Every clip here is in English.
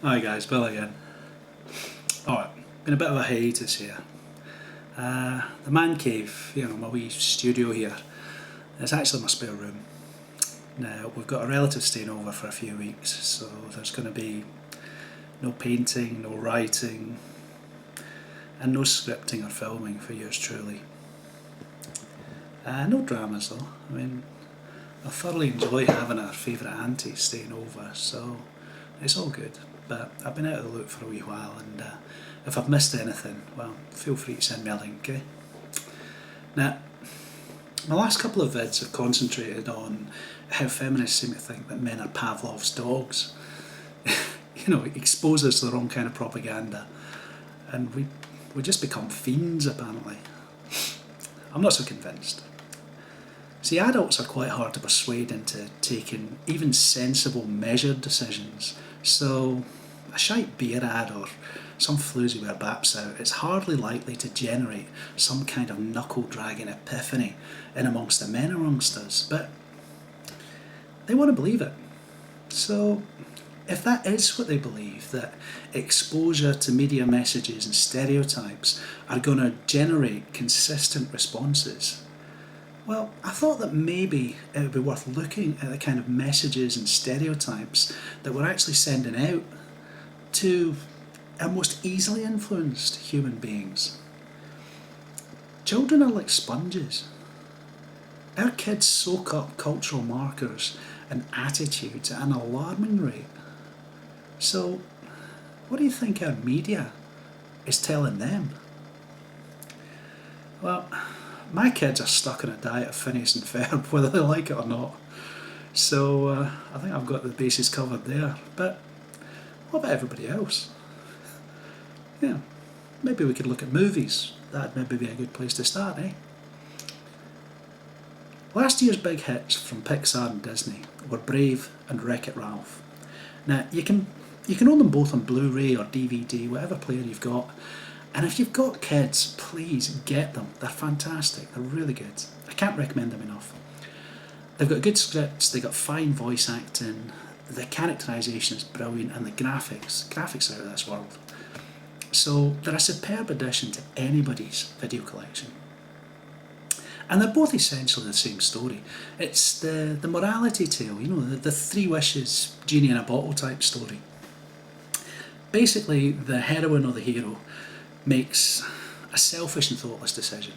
Hi guys, Bill again. Alright, been a bit of a hiatus here. The man cave, my wee studio here, it's actually my spare room. Now, we've got a relative staying over for a few weeks, so there's going to be no painting, no writing, and no scripting or filming for yours truly. No dramas though. I thoroughly enjoy having our favourite auntie staying over, so it's all good. But I've been out of the loop for a wee while, and if I've missed anything, well, feel free to send me a link, eh? Now, my last couple of vids have concentrated on how feminists seem to think that men are Pavlov's dogs. It exposes to the wrong kind of propaganda, and we just become fiends apparently. I'm not so convinced. See, adults are quite hard to persuade into taking even sensible, measured decisions. So, a shite beer ad or some floozy with a baps out, it's hardly likely to generate some kind of knuckle-dragging epiphany in amongst the men amongst us. But they want to believe it. So, if that is what they believe, that exposure to media messages and stereotypes are going to generate consistent responses, well, I thought that maybe it would be worth looking at the kind of messages and stereotypes that we're actually sending out to our most easily influenced human beings. Children are like sponges. Our kids soak up cultural markers and attitudes at an alarming rate. So, what do you think our media is telling them? Well, my kids are stuck on a diet of Phineas and Ferb, whether they like it or not. So I think I've got the bases covered there. But what about everybody else? Yeah, maybe we could look at movies. That'd maybe be a good place to start, eh? Last year's big hits from Pixar and Disney were Brave and Wreck-It Ralph. Now, you can own them both on Blu-ray or DVD, whatever player you've got. And if you've got kids, please get them. They're fantastic. They're really good. I can't recommend them enough. They've got good scripts, they've got fine voice acting, the characterisation is brilliant, and the graphics are out of this world. So they're a superb addition to anybody's video collection. And they're both essentially the same story. It's the morality tale, the three wishes, genie in a bottle type story. Basically, the heroine or the hero makes a selfish and thoughtless decision,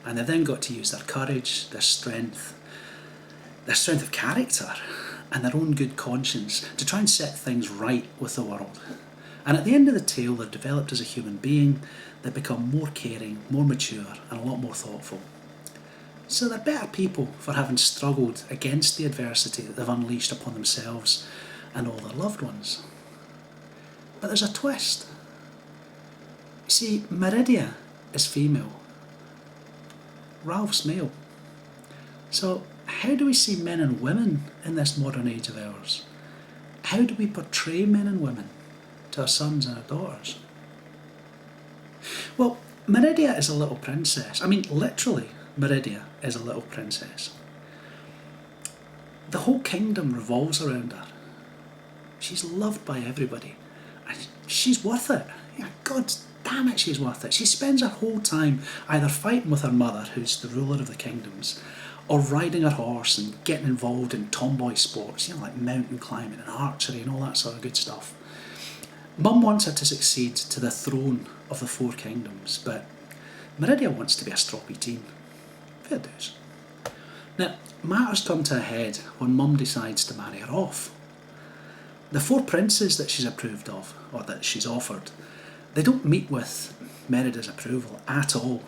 and they've then got to use their courage, their strength of character, and their own good conscience to try and set things right with the world. And at the end of the tale, they're developed as a human being, they become more caring, more mature, and a lot more thoughtful. So they're better people for having struggled against the adversity that they've unleashed upon themselves and all their loved ones. But there's a twist. See, Meridia is female, Ralph's male. So how do we see men and women in this modern age of ours? How do we portray men and women to our sons and our daughters? Well, Meridia is a little princess. Literally, Meridia is a little princess. The whole kingdom revolves around her. She's loved by everybody, and she's worth it. God damn it, she's worth it. She spends her whole time either fighting with her mother, who's the ruler of the kingdoms, or riding her horse and getting involved in tomboy sports, like mountain climbing and archery and all that sort of good stuff. Mum wants her to succeed to the throne of the four kingdoms, but Meridia wants to be a stroppy teen. Fair dues. Now, matters come to a head when Mum decides to marry her off. The four princes that she's approved of, or that she's offered, they don't meet with Merida's approval at all.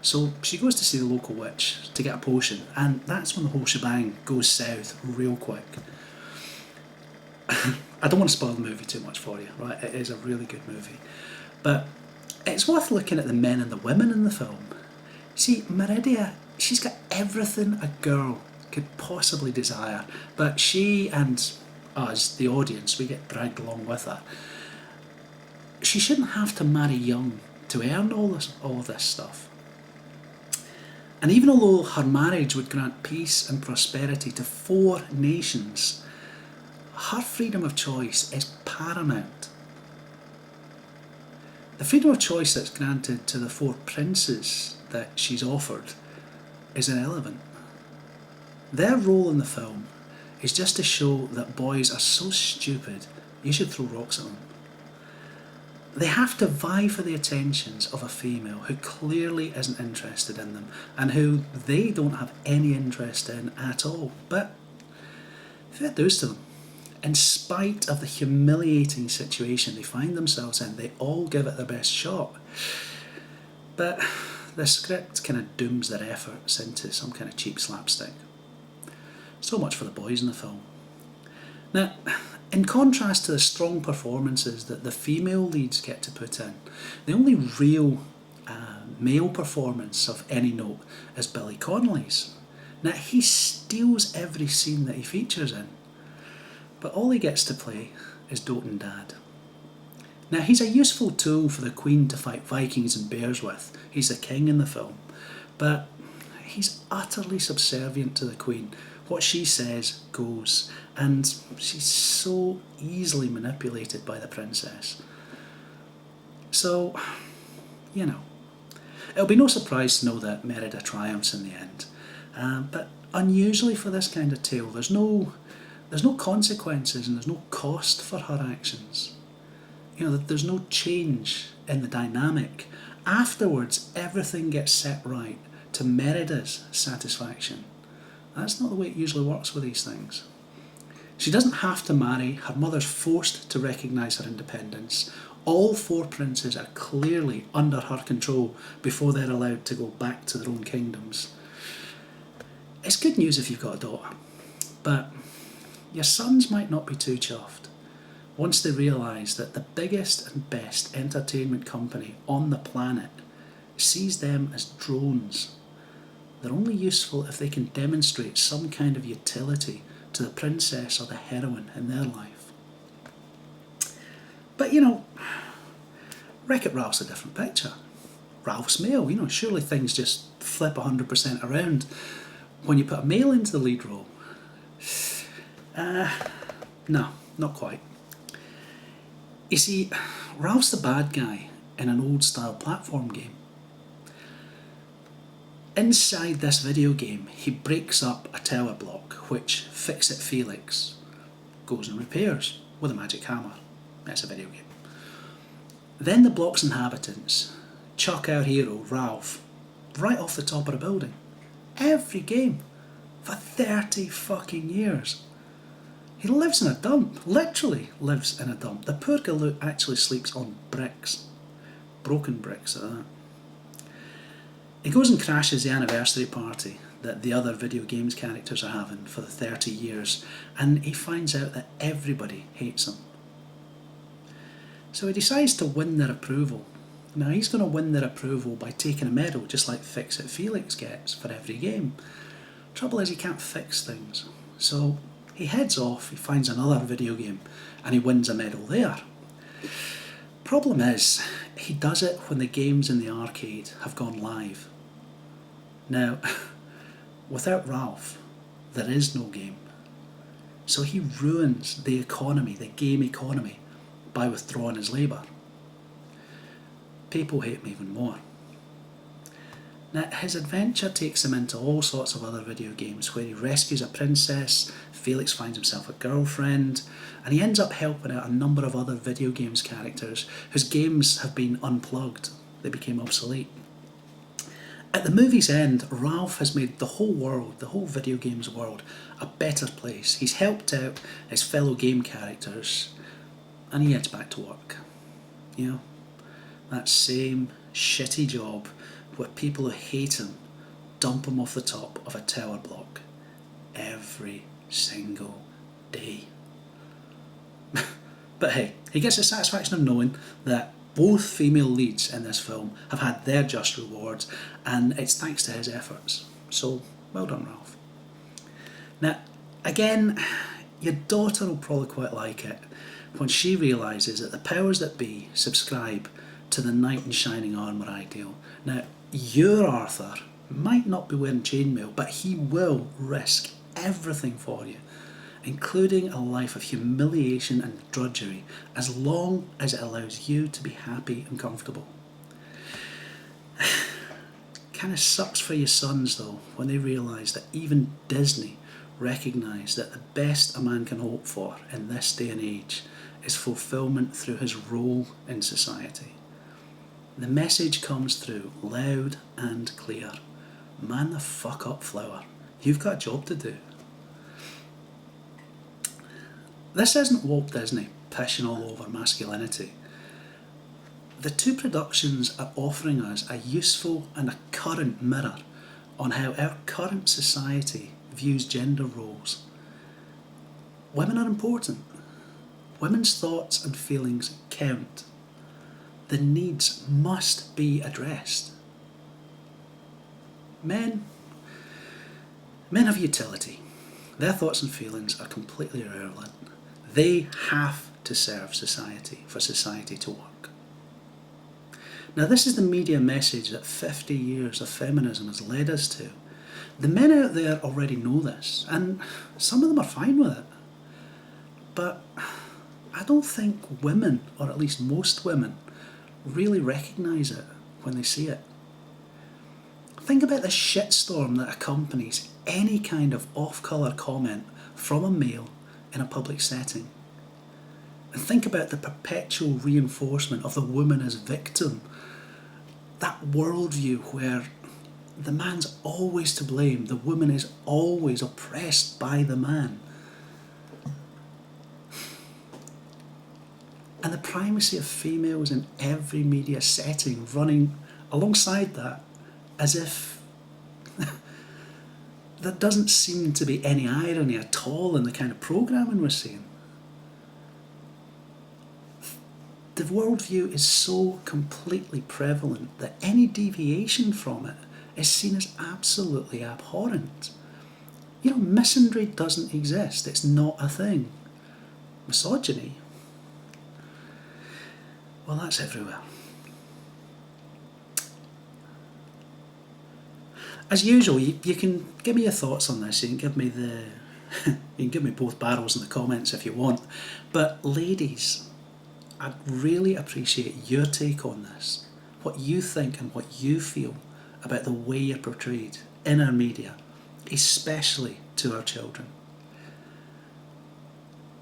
So she goes to see the local witch to get a potion, and that's when the whole shebang goes south real quick. I don't want to spoil the movie too much for you, right? It is a really good movie. But it's worth looking at the men and the women in the film. See, Meridia, she's got everything a girl could possibly desire, but she and us, the audience, we get dragged along with her. She shouldn't have to marry young to earn all of this stuff. And even although her marriage would grant peace and prosperity to four nations, her freedom of choice is paramount. The freedom of choice that's granted to the 4 princes that she's offered is irrelevant. Their role in the film is just to show that boys are so stupid you should throw rocks at them. They have to vie for the attentions of a female who clearly isn't interested in them and who they don't have any interest in at all. But fair dues to them. In spite of the humiliating situation they find themselves in, they all give it their best shot. But the script kind of dooms their efforts into some kind of cheap slapstick. So much for the boys in the film. Now, in contrast to the strong performances that the female leads get to put in, the only real male performance of any note is Billy Connolly's. Now, he steals every scene that he features in, but all he gets to play is doting dad. Now, he's a useful tool for the Queen to fight Vikings and bears with. He's the king in the film, but he's utterly subservient to the Queen. What she says goes, and she's so easily manipulated by the princess. So, you know, it'll be no surprise to know that Merida triumphs in the end. But unusually for this kind of tale, there's no consequences and there's no cost for her actions. You know, there's no change in the dynamic. Afterwards, everything gets set right to Merida's satisfaction. That's not the way it usually works with these things. She doesn't have to marry, her mother's forced to recognise her independence. All 4 princes are clearly under her control before they're allowed to go back to their own kingdoms. It's good news if you've got a daughter, but your sons might not be too chuffed once they realise that the biggest and best entertainment company on the planet sees them as drones. They're only useful if they can demonstrate some kind of utility to the princess or the heroine in their life. But you know, Wreck-It Ralph's a different picture. Ralph's male, you know, surely things just flip 100% around when you put a male into the lead role. No, not quite. You see, Ralph's the bad guy in an old style platform game. Inside this video game, he breaks up a tower block, which Fix-It Felix goes and repairs with a magic hammer. That's a video game. Then the block's inhabitants chuck our hero, Ralph, right off the top of the building. Every game. For 30 fucking years. He lives in a dump, literally lives in a dump. The poor galoot actually sleeps on bricks. Broken bricks at that. He goes and crashes the anniversary party that the other video games characters are having for the 30 years, and he finds out that everybody hates him. So he decides to win their approval. Now he's going to win their approval by taking a medal, just like Fix-It Felix gets for every game. Trouble is he can't fix things. So he heads off, he finds another video game, and he wins a medal there. Problem is, he does it when the games in the arcade have gone live. Now, without Ralph, there is no game. So he ruins the economy, the game economy, by withdrawing his labour. People hate him even more. Now, his adventure takes him into all sorts of other video games where he rescues a princess, Felix finds himself a girlfriend, and he ends up helping out a number of other video games characters whose games have been unplugged. They became obsolete. At the movie's end, Ralph has made the whole world, the whole video games world, a better place. He's helped out his fellow game characters, and he heads back to work. You know, that same shitty job where people who hate him dump him off the top of a tower block every single day. But hey, he gets the satisfaction of knowing that both female leads in this film have had their just rewards, and it's thanks to his efforts. So, well done, Ralph. Now, again, your daughter will probably quite like it when she realises that the powers that be subscribe to the knight in shining armour ideal. Now, your Arthur might not be wearing chainmail, but he will risk everything for you. including a life of humiliation and drudgery, as long as it allows you to be happy and comfortable. Kind of sucks for your sons though when they realise that even Disney recognise that the best a man can hope for in this day and age is fulfilment through his role in society. The message comes through loud and clear. Man the fuck up, flower. You've got a job to do. This isn't Walt Disney pissing all over masculinity. The two productions are offering us a useful and a current mirror on how our current society views gender roles. Women are important. Women's thoughts and feelings count. The needs must be addressed. Men have utility. Their thoughts and feelings are completely irrelevant. They have to serve society for society to work. Now, this is the media message that 50 years of feminism has led us to. The men out there already know this, and some of them are fine with it. But I don't think women, or at least most women, really recognise it when they see it. Think about the shitstorm that accompanies any kind of off-colour comment from a male in a public setting. And think about the perpetual reinforcement of the woman as victim. That worldview where the man's always to blame, the woman is always oppressed by the man. And the primacy of females in every media setting running alongside that, as if there doesn't seem to be any irony at all in the kind of programming we're seeing. The worldview is so completely prevalent that any deviation from it is seen as absolutely abhorrent. You know, misandry doesn't exist. It's not a thing. Misogyny, well, that's everywhere. As usual, you can give me your thoughts on this. You can give me both barrels in the comments if you want. But ladies, I'd really appreciate your take on this. What you think and what you feel about the way you're portrayed in our media, especially to our children.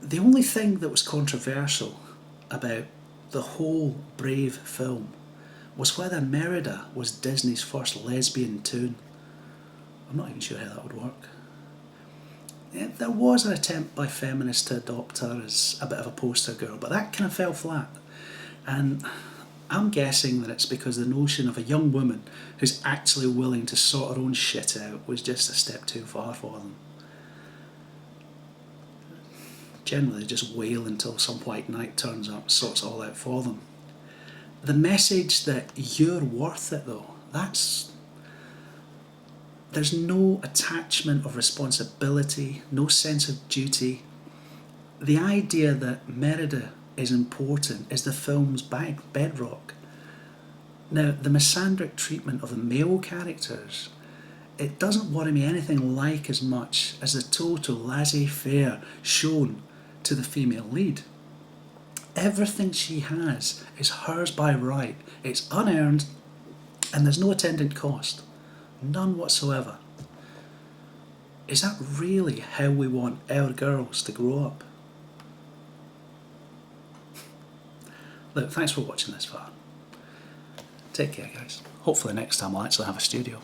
The only thing that was controversial about the whole Brave film was whether Merida was Disney's first lesbian toon. I'm not even sure how that would work. There was an attempt by feminists to adopt her as a bit of a poster girl, but that kind of fell flat. And I'm guessing that it's because the notion of a young woman who's actually willing to sort her own shit out was just a step too far for them. Generally, they just wail until some white knight turns up and sorts it all out for them. The message that you're worth it, though, there's no attachment of responsibility, no sense of duty. The idea that Merida is important is the film's bedrock. Now, the misandric treatment of the male characters, it doesn't worry me anything like as much as the total laissez-faire shown to the female lead. Everything she has is hers by right. It's unearned, and there's no attendant cost. None whatsoever. Is that really how we want our girls to grow up? Look, thanks for watching this far. Take care, guys. Hopefully next time I'll actually have a studio.